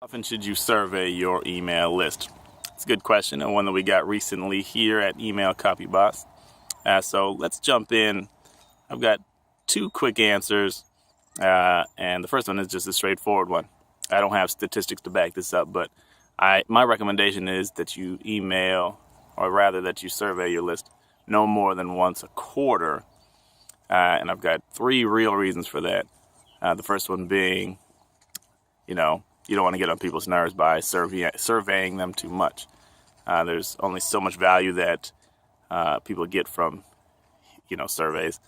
How often should you survey your email list? It's a good question, and one that we got recently here at Email Copy Boss. So let's jump in. I've got two quick answers, and the first one is just a straightforward one. I don't have statistics to back this up, but my recommendation is that you email, or rather that you survey your list no more than once a quarter. And I've got three real reasons for that. The first one being, you don't want to get on people's nerves by surveying them too much. There's only so much value that people get from, surveys.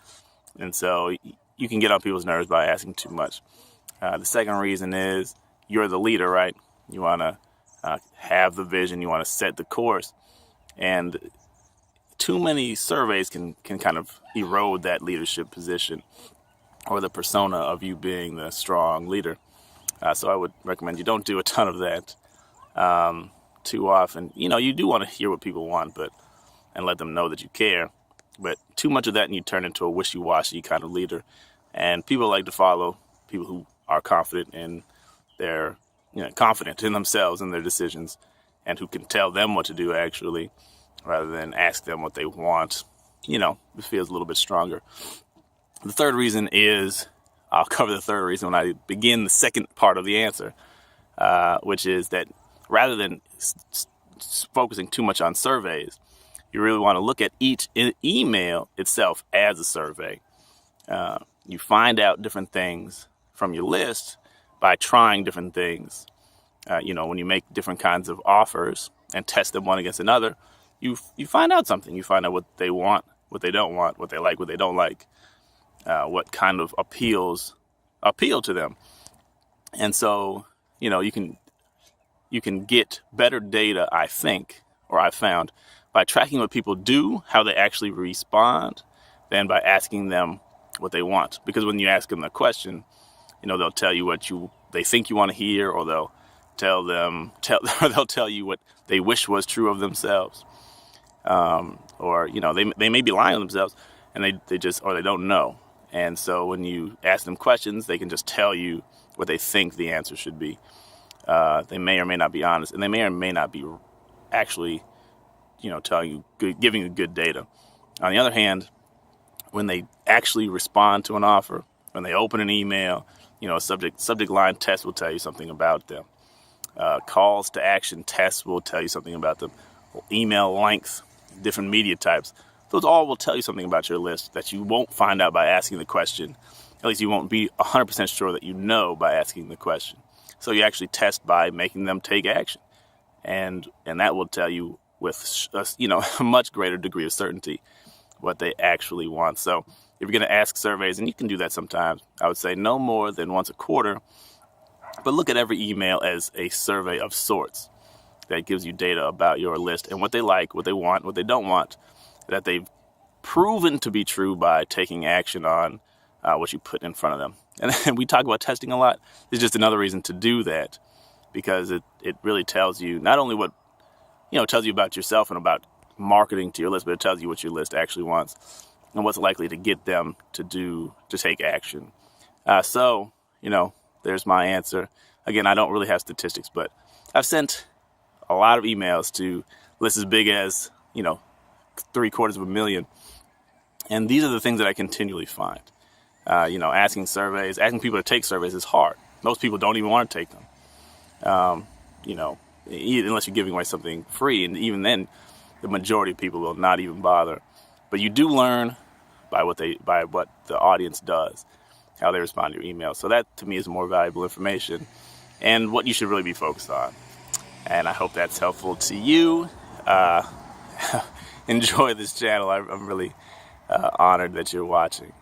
And so you can get on people's nerves by asking too much. The second reason is you're the leader, right? You want to have the vision. You want to set the course. And too many surveys can kind of erode that leadership position or the persona of you being the strong leader. So I would recommend you don't do a ton of that too often. You do want to hear what people want, and let them know that you care. But too much of that and you turn into a wishy-washy kind of leader. And people like to follow people who are confident in confident in themselves and their decisions, and who can tell them what to do actually, rather than ask them what they want. It feels a little bit stronger. The third reason is, I'll cover the third reason when I begin the second part of the answer, which is that rather than focusing too much on surveys, you really want to look at each email itself as a survey. You find out different things from your list by trying different things. When you make different kinds of offers and test them one against another, you find out something. You find out what they want, what they don't want, what they like, what they don't like, what kind of appeal to them. And so, you can get better data, I think, or I found, by tracking what people do, how they actually respond, than by asking them what they want. Because when you ask them the question, they'll tell you what they think you want to hear, or they'll tell you what they wish was true of themselves. Or they may be lying to themselves, and they don't know. And so when you ask them questions, they can just tell you what they think the answer should be. They may or may not be honest, and they may or may not be actually, telling you, giving you good data. On the other hand, when they actually respond to an offer, when they open an email, a subject line test will tell you something about them. Calls to action tests will tell you something about them. Email length, different media types, those all will tell you something about your list that you won't find out by asking the question. At least you won't be 100% sure that you know by asking the question. So you actually test by making them take action. And that will tell you with a much greater degree of certainty what they actually want. So if you're going to ask surveys, and you can do that sometimes, I would say no more than once a quarter. But look at every email as a survey of sorts that gives you data about your list and what they like, what they want, what they don't want, that they've proven to be true by taking action on what you put in front of them. And we talk about testing a lot. It's just another reason to do that, because it really tells you not only what, it tells you about yourself and about marketing to your list, but it tells you what your list actually wants and what's likely to get them to take action. So, there's my answer. Again, I don't really have statistics, but I've sent a lot of emails to lists as big as, 750,000. And these are the things that I continually find. Asking people to take surveys is hard. Most people don't even want to take them. Unless you're giving away something free. And even then, the majority of people will not even bother. But you do learn by what the audience does, how they respond to your email. So that, to me, is more valuable information and what you should really be focused on. And I hope that's helpful to you. Enjoy this channel. I'm really honored that you're watching.